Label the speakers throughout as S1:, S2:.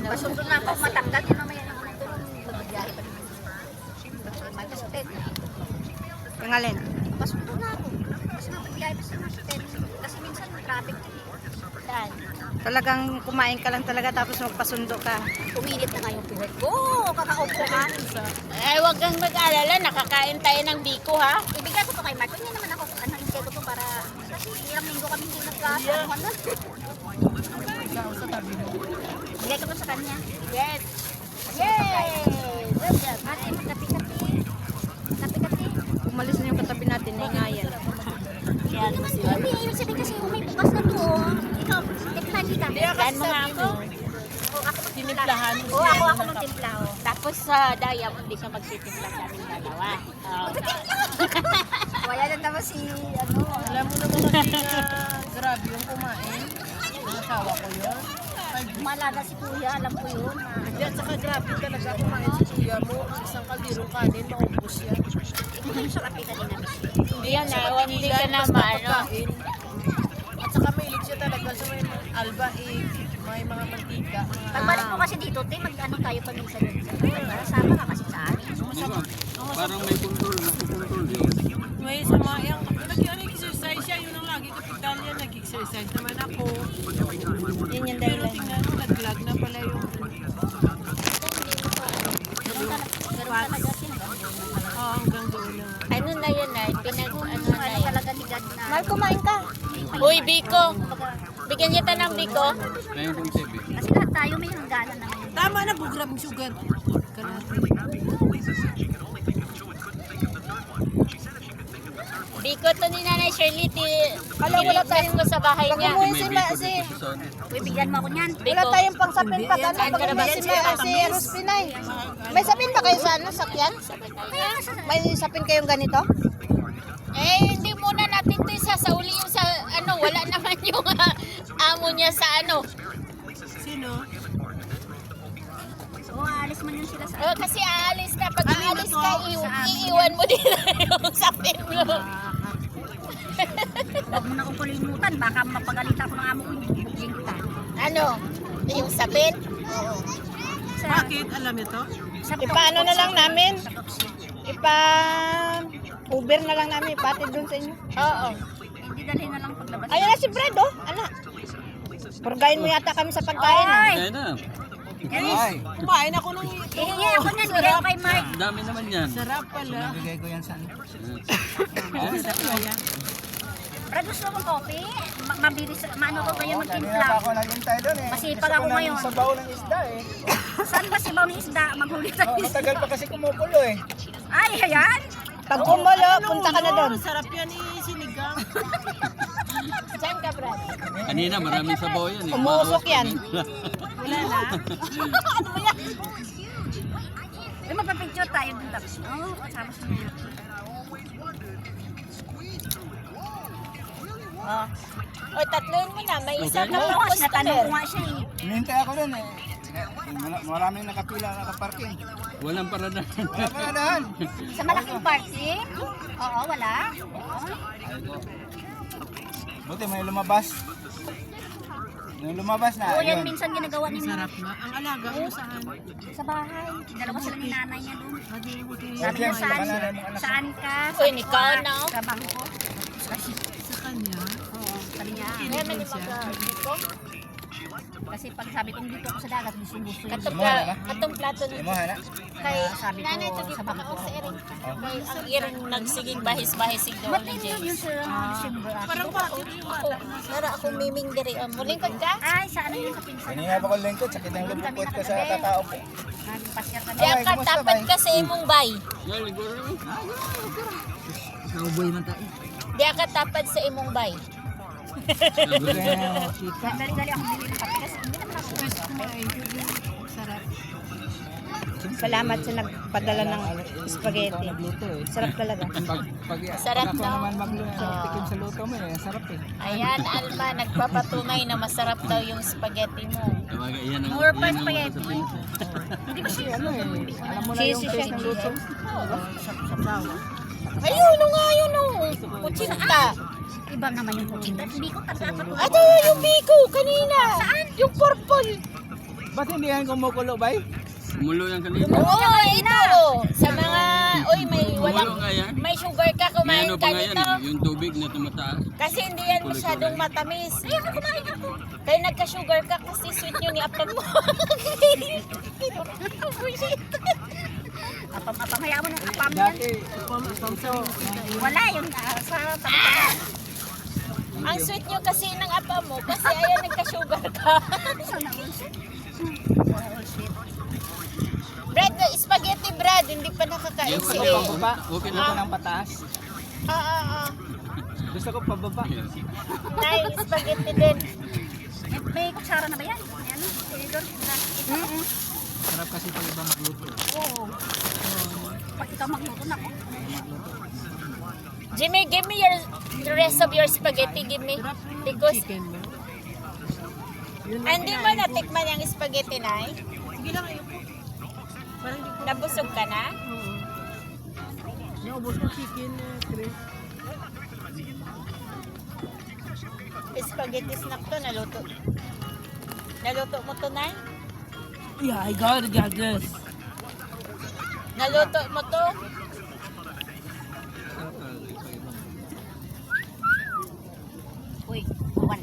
S1: Pasundo na ako matanggal. Yung mamaya na ako tulong. Magbibiyahe pa naman. May pasupit.
S2: Pangalin.
S1: Pasundo na ako. Kasi magbibiyahe pa sa pasupit. Kasi minsan traffic. Dahil.
S2: Talagang kumain ka lang talaga tapos magpasundo ka.
S1: Pumilit na ngayong puwet ko. Kakaupo ka.
S3: Huwag kang mag-alala, nakakain tayo ng biko ha.
S1: Ibigay ko to kay Mark. Hindi naman ako, hintay ko to para, kasi ilang linggo kami hindi nagkasama. Ibigay ko to sa kanya.
S3: Yes.
S1: Yay! Ate, magkapi-kapi. Kapi-kapi.
S2: Umalis na yung katabi natin, naingayan.
S1: Hindi naman, hindi. Ibig sabihin kasi kung may bukas na to, ikaw, tikman kita.
S3: Yan mo nga ako.
S1: O, ako
S3: Tinimplahan mo
S1: O,
S3: siya.
S1: ako ng timpla. O.
S3: Tapos sa Diamond, hindi siya magtitimpla sa aming dalawa.
S1: O, yan na naman si, ano,
S4: Alam mo naman kasi na grabe yung kumain. Ang asawa ko yun.
S1: malaga si kuya, alam ko yun.
S4: Hindi, at saka grabe talaga kumain si kuya mo. Isang kaldirong kanin, maubos yan.
S1: Ito yung sarap kita din namin.
S3: Hindi yan na, hindi ka na
S4: Basta
S3: maano.
S4: pagkain. At saka mahilig siya talaga sa may alba egg, may mga mantika.
S1: Pagbalik mo kasi dito, te, mag-ano tayo paminsan din. Sama ka kasi sa amin.
S5: Parang may control, nag-control yun.
S4: May samayang, nag-exercise siya, yun ang lagi kapital niya, nag-exercise naman ako.
S2: Yun yung
S4: Pero
S2: dahilan.
S4: tingnan mo, nag-vlog na pala yung
S1: Talaga siya.
S4: hanggang doon na.
S3: Ano na yun na, ano na
S1: Ano
S3: yun.
S1: talaga ni God na.
S2: Mal, kumain ka.
S3: Uy, biko. Bigyan kita ng biko.
S5: Kaya kung sabi.
S1: Kasi lahat tayo may hangganan na ngayon.
S4: Tama na po, grabing sugar.
S3: Biko to ni Nanay Shirley.
S2: wala
S3: Pinigyan ko sa bahay niya.
S2: Umuwi si,
S1: Uy, bigyan mo ako niyan.
S2: wala
S3: Biko.
S2: tayong pangsapin pa. Ano,
S3: Saan ka na ba?
S2: si Rospinay. May sapin ba kayo sa ano, sakyan? May sapin kayong ganito?
S3: Hindi muna natin ito sasauli yung sa ano, wala naman yung amo niya sa ano.
S4: Sino?
S1: O, aalis man yun sila sa
S3: Kasi aalis na, pag aalis ka, iiwan mo din yung sapin mo.
S1: Huwag mo na akong kulimutan. Baka mapagalitan ako ng amo ko. Bugling kita.
S3: Ano? Yung sapin?
S1: Sa,
S4: Bakit? Alam ito?
S1: sa
S2: Ipaano na lang namin?
S1: Sa Coxie.
S2: Uber na lang namin, ipatid doon sa inyo.
S3: Oo.
S1: Hindi dalhin na lang paglabas.
S2: Ayun na si Fred, oh. Ano? Purgayin mo yata kami sa pagkain, ah.
S1: Ay!
S5: Kaya na.
S1: Ay!
S4: Kumain ako ng
S1: Hihingi ako niyan. Bigay ko kay Mark.
S5: Dami naman yan.
S4: sarap pala.
S1: Brad, gusto mong kopi? Mabilis, maano ko kayo magtimpla. Masipag ako ngayon.
S6: Sabaw ng isda eh.
S1: Saan ba si Bao ng isda? Maghuli tayo.
S6: Matagal pa kasi kumukulo eh.
S1: Ay, ayan!
S2: Pag kumulo, punta ka na doon.
S4: Sarap yan sinigang.
S3: Saan ka, Brad?
S5: Kanina maraming sabaw yan.
S2: Umuusok yan.
S4: Wala na.
S1: Uy, magpapicture tayo dun tapos. Oo, kasama siya na yan.
S3: O, tatloin mo na. May isa ka
S1: Oo,
S3: pang
S1: natanong ko
S3: customer.
S1: nga siya eh.
S6: Hinihintay ako dun eh. Maraming nakapila, nakaparking.
S5: Walang parada.
S6: Wala pa na dahan.
S1: Sa malaking party? Oo, wala.
S6: Buti may lumabas. Yung lumabas na,
S1: Oo, yan
S6: yun.
S1: minsan ginagawa ni
S4: Sarap na. Ang alaga mo saan?
S1: sa bahay. Dalawa sila ni nanay niya doon.
S6: Huwag
S1: Sabi niya,
S6: yan,
S1: saan,
S6: baka na ng anak.
S1: saan ka?
S3: Uy, nikaw na, oh.
S1: Sa bangko. Kasi,
S4: Sa kanya?
S1: oo, sabi niya.
S3: May mali mag-biko.
S1: Kasi pag sabi kong dito ako sa dagat, gusto-gusto yun.
S3: Katong plato ni
S6: Imo, hana.
S3: kay
S1: Sabi ko,
S3: nanay to di
S1: sa
S3: pa
S1: bangko.
S3: ako sa iring. Kay ang iring nagsiging bahis-bahisig daw
S1: Ba't
S3: ni
S1: yun
S3: James.
S1: yung sa December?
S4: Parang bakit yung
S3: Ako, nara ako miming diri. Mulingkod ka?
S1: Ay, sa ano yun sa pinsan?
S6: Kanina pa ko lingkod, sakit ang lupot ko sa kakao ko.
S1: Nagpasyal ka
S3: Di
S1: na.
S6: Ay,
S3: ka
S6: kumusta,
S3: tapat
S6: bay?
S3: ka sa imong bay. Di ka tapat sa imong bay.
S1: Dali-dali ako bili ng kape kasi hindi naman ako
S4: sarap?
S2: Salamat sa nagpadala ng spaghetti. Sarap talaga.
S3: Sarap
S6: Ako
S3: daw.
S6: naman magtikim sa luto mo eh, sarap eh.
S3: Ayan, Alma, nagpapatunay na masarap daw yung spaghetti mo.
S5: Yan ang
S1: More pa
S5: yan ang
S1: spaghetti.
S5: sasabihin.
S1: Hindi ba siya?
S6: Ano eh, alam mo na yung
S2: Cheesy
S6: taste
S2: siya.
S6: ng luto.
S3: Ayun, ano nga yun, oh. Kutsinta.
S1: Iba naman yung kuchinta. Hindi ko dapat.
S3: Ato yung biko kanina. Saan? Yung purple.
S6: Ba't hindi yan kumukulo, bay?
S5: Kumulo yan kanina.
S3: Oo, ito. Sa mga, uy, may
S5: Kumulo nga yan.
S3: may sugar ka,
S5: May
S3: kumain
S5: ano
S3: ka
S5: pa nga yan,
S3: nito.
S5: yung tubig na tumataas.
S3: Kasi hindi yan masyadong matamis. Ayun, kumain ako. Kaya nagka-sugar ka kasi sweet yun ni apam mo.
S1: Apam-apam, hayaan mo ng apam yan. Wala yun sa
S3: Ang sweet nyo kasi ng apam mo kasi ayan nagka-sugar ka. Brad, spaghetti bread, hindi pa nakakain
S5: Yung
S3: si
S6: Pababa.
S5: Okay
S6: Gusto ko
S5: na.
S6: ng pataas. Gusto ko pababa.
S3: Nay, spaghetti din.
S1: May kutsara na ba yan? Ano? Tinidor?
S6: Sarap kasi pag iba magluto.
S1: Oo. Pag ikaw magluto na ako.
S3: Jimmy, give me the rest of your spaghetti, give me. Because, hindi mo natikman yung spaghetti, Nay?
S4: Sige lang, ayoko. Parang hindi ko.
S3: Nabusog ka na?
S4: Naubos ko chicken, Chris.
S3: Spaghetti snack to, naluto. Naluto mo to, Nay?
S4: Yeah, I got this.
S3: Naluto mo to?
S1: Uy, buwan.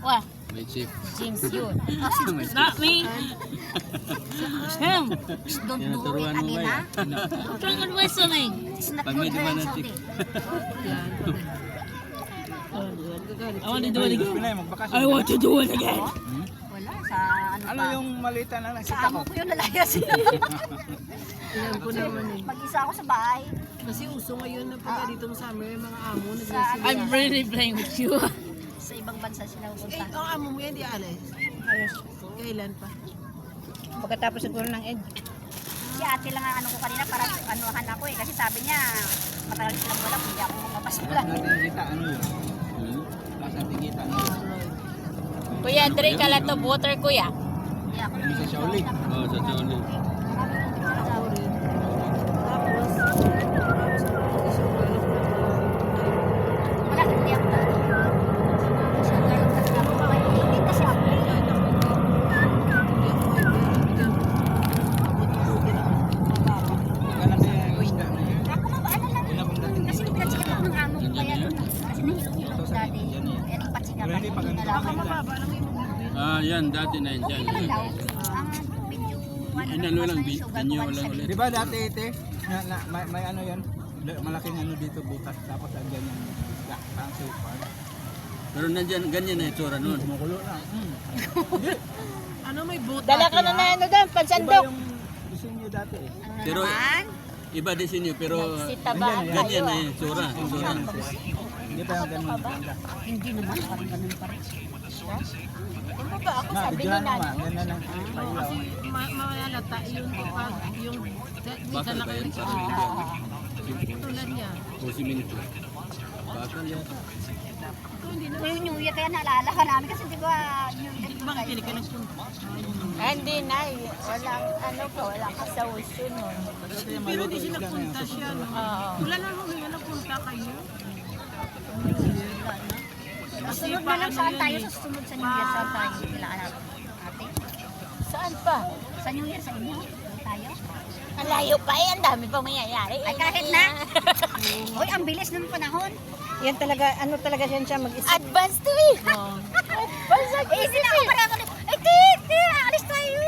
S3: Wah,
S5: May chip.
S3: James yun.
S4: Not me. Him.
S1: Don't do it
S5: Tinuturuan mo
S1: again,
S5: ba
S1: ha?
S5: yan?
S4: Trying whistling.
S1: It's not
S5: Pag
S1: good
S5: may
S1: for
S5: duman
S1: your
S5: ng
S1: health,
S5: chip.
S1: eh.
S4: I want to do it again.
S6: Pinay, magbakasyon.
S4: I want to do it again.
S1: Wala, sa ano
S6: Ano
S1: pa.
S6: yung malita na
S1: Sa
S6: nakita ko?
S1: amo ko yung lalayas.
S4: Alam ko naman eh.
S1: Mag-isa ako sa bahay.
S4: Kasi uso ngayon na pagka dito sa summer, yung mga amo
S1: Sa
S4: nag-wrestling.
S1: I'm
S4: really playing with you.
S1: Sa ibang bansa sila
S4: Eh,
S1: pupunta.
S4: ang amo mo yan, di alis. Kailan pa?
S2: Pagkatapos siguro ng Ed.
S1: Si ate lang ang ano ko kanina para anuhan ako eh. Kasi sabi niya, matagal silang wala, hindi ako mapapasulan.
S6: Last natin kita, ano yun?
S5: Hmm?
S6: Last natin kita, ano yun?
S3: Kuya, drink ka lang to water, kuya.
S1: Hindi ako
S6: Ano sa Shaolin?
S5: Oo, sa Shaolin.
S1: Wala, hindi ako dati. Siya ngayon kasi ako makainit na siya.
S6: Wala natin yung isda na yun.
S1: Ako ano lang.
S6: Ilang dating
S1: Kasi pinatsika ako ng amo ko kaya doon. Kasi nahilong-hilong ko dati. Yan ang patsika
S6: Pero
S1: pa.
S6: hindi pag
S1: Hindi
S6: ganito
S1: nalaman.
S4: Mababa lang yung
S5: Ah, yan, dati na yan dyan.
S1: Okay lang daw. Ang medyo ano
S5: Inalo lang,
S1: mas na yung sugar
S5: binyo
S1: ko,
S5: lang
S1: once a
S5: ulit.
S6: Di ba dati ite, may ano yan, malaking ano dito butas, tapos andyan yung parang super.
S5: Pero nandyan, ganyan na itsura nun.
S6: Kumukulo na.
S4: ano may buta.
S2: Dala ka na na ano doon,
S6: Iba
S2: pansandok.
S6: yung disenyo dati eh.
S1: Ano
S5: Pero
S1: naman?
S5: iba din sinyo, pero
S3: Sita ba?
S5: ganyan na yung itsura. Itsura.
S6: Hindi pa yung ganun ganda.
S1: Hindi naman, parang ganun pa rin.
S3: Ano ba ako
S6: Na,
S3: sabi ni
S6: bigyan naman,
S3: Nanay?
S6: ganda ng
S4: Oo, kasi malalata yung pag yung
S5: Bakal ba yan? Parang
S4: tulad niya.
S5: o siminto. Bakal yan.
S4: Ito hindi na.
S1: Yung New Year kaya naalala ka namin kasi di ba New Year
S4: Bakit
S1: tayo.
S4: hindi ka nagpunta?
S3: Hindi na, walang ano pa, walang kasawusyon nun.
S4: Pero hindi siya nagpunta siya. No?
S3: Oo.
S4: Wala na huminga nagpunta kayo.
S1: Sunod na lang saan tayo sa susunod sa New Year saan tayo kailangan natin. Ate,
S3: Saan pa?
S1: sa New Year sa inyo saan tayo?
S3: Ang layo pa eh, ang dami pang mangyayari.
S1: Ay kahit na. Hoy, ang bilis ng panahon.
S2: Yan talaga, ano talaga siya mag-isip.
S3: Advance to eh.
S1: Eh, sila ako para ako. Ay, Titi, alis tayo.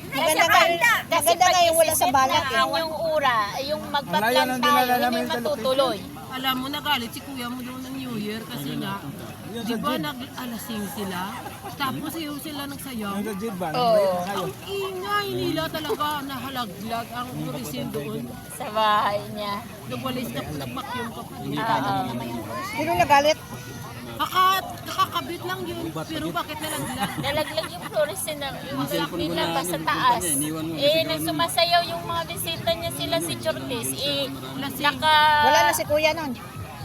S2: Maganda nga yung wala sa balak eh.
S3: Yung ura, yung
S6: Ang layo
S3: magpaplan
S6: ng
S3: tayo,
S6: dinala
S3: yun
S6: namin
S3: yung
S6: sa
S3: matutuloy.
S4: Alam mo, nagalit si kuya mo doon ng New Year kasi nga, di ba nag-alasing sila? Tapos yung sila nagsayaw.
S6: Yung sa jeep ba?
S3: Oo.
S4: Ang ingay nila talaga, nahalaglag ang turisin doon.
S3: Sa bahay niya.
S4: Nagwalis na nagbakyong pa.
S2: Sino nagalit?
S4: Nakakabit lang yun, pero bakit nalaglag?
S3: Nalaglag yung fluorescent ng yung
S5: cellphone ko
S3: nila
S5: na
S3: pa sa
S5: ano,
S3: taas.
S5: niya, iniwan mo,
S3: Eh,
S5: kasi
S3: nang sumasayaw yung mga bisita niya sila si Chortis, eh, naka...
S2: Wala na si kuya nun.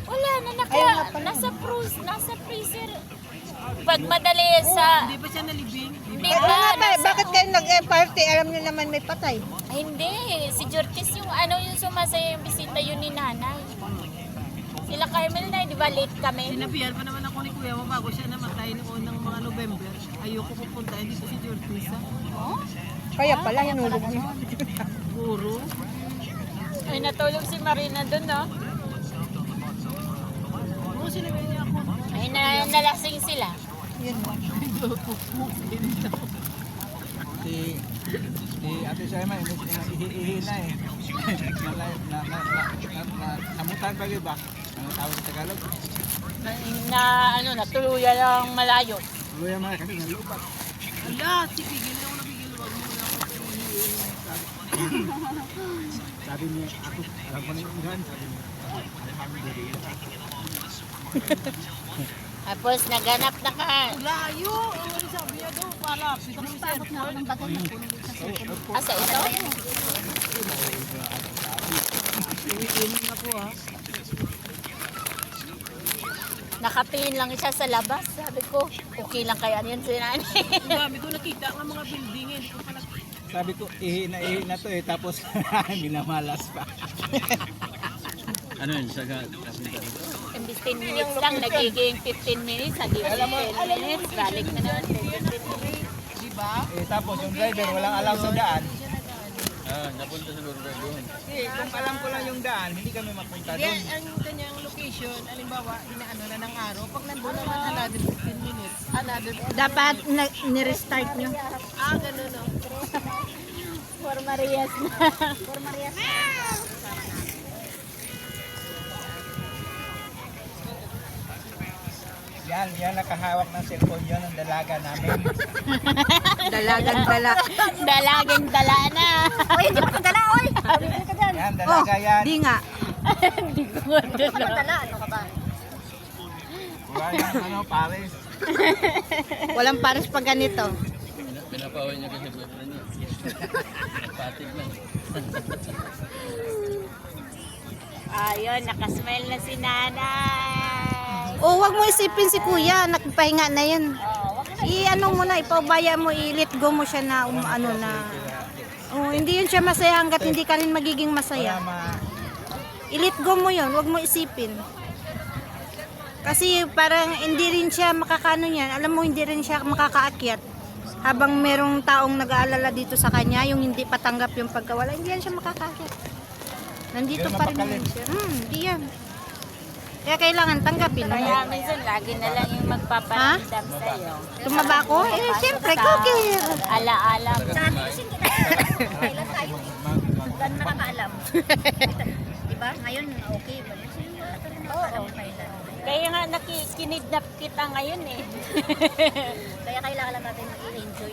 S3: Wala na,
S2: Ayaw nga pala.
S3: nasa freezer. Pag madali sa...
S4: Hindi pa siya nalibing.
S3: Di
S2: Kaya
S3: ba?
S2: nga ba,
S3: Nasa-
S2: bakit kayo nag-party? Alam niyo naman may patay.
S3: Ay, hindi, si Chortis yung ano yung sumasayaw yung bisita yun ni nanay. Sila Carmel na, di ba late kami?
S4: Sinabihan pa naman ako ni kuya mo bago siya namatay noon ng mga November. Ayoko pupunta dito si Jortisa.
S2: Kaya pala, hinulog niyo.
S4: Guro.
S3: Ay, natulog si Marina doon, no?
S4: Oo, sinabi niya ako.
S3: Ay, nalasing sila.
S2: Yun mo.
S6: Si Ate Saima, ihi na eh. Namutan pa ba? Ano tawag sa Tagalog?
S3: Natuluyan lang malayo.
S6: Luya mga kasi nalupat.
S4: Ala, pigil na ako nabigil. Wag mo na ako piliin.
S6: Sabi niya, ako, alam ko na yung ulan. Sabi niya, alhamdulillah.
S3: Tapos naganap na ka.
S4: Layo! Ang sabi niya daw, palapit ang cellphone.
S3: Asa ito?
S4: Iinom ako ha.
S3: Nakatingin lang siya sa labas. Sabi ko, okay lang kaya yan si nanay.
S4: Ang dami ko nakita ng mga building eh. Hindi ko pala
S6: Sabi ko, ihi na to eh. Tapos, minamalas pa.
S5: Ano yun, saga, kapunta.
S3: Imbis 10 minutes lang, nagiging 15 minutes. Hindi 15 minutes, balik na naman 15 minutes.
S4: diba?
S6: Eh, tapos yung driver, walang alam sa daan.
S5: Napunta sa lugar doon.
S6: Eh, kung alam ko lang yung daan, hindi kami mapunta
S4: Kaya
S6: doon.
S4: ang kanyang location, halimbawa, inaano na ng araw. Pag nandun naman another 15 minutes, another
S2: Dapat nirestart nyo.
S4: ganun no.
S3: For Marias na.
S6: Yan nakahawak ng cellphone yun, ang dalaga namin.
S2: Dalagang dala.
S3: Dalaging dala na.
S1: Uy, hindi mo dala, oy. Sabi ko ka dyan.
S6: Yan,
S2: Oh,
S6: dalaga yan.
S2: di nga.
S3: Hindi ko
S1: Ano ba dala? Ano ka ba?
S6: Wala yung ano, pares.
S2: Walang pares pag ganito.
S5: Pinapaway niya kasi boyfriend niya. Patig lang.
S3: Ayun, nakasmile na si nanay.
S2: Oh, wag mo isipin si kuya, nagpahinga na yan. I-ano mo na, ipabaya mo, i-let go mo siya na, ano na. Oh, hindi yun siya masaya hanggat hindi ka rin magiging masaya. I-let go mo yun, wag mo isipin. Kasi parang hindi rin siya makakano yan, alam mo hindi rin siya makakaakyat. Habang merong taong nag-aalala dito sa kanya, yung hindi patanggap yung pagkawala, hindi yan siya makakaakyat. Nandito pa rin yan siya. Hindi yan. Kaya kailangan tanggapin mo.
S3: Kaya minsan lagi na lang yung magpaparamdam sa'yo.
S2: Tumaba ko? Eh, siyempre, cookie.
S3: Ala-ala mo.
S1: Sabi kasi hindi kailan tayo. Gano'n nakakaalam. Diba? Ngayon, okay. Oo.
S3: Kaya nga nakikinidnap kita ngayon eh.
S1: Kaya kailangan lang natin mag-enjoy.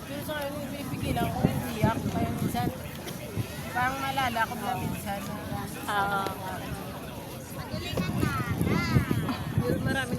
S4: Pero sa akin, ibibigil ako ng iyak. Kaya minsan, parang malala ko na minsan.
S3: Oo.
S4: Marami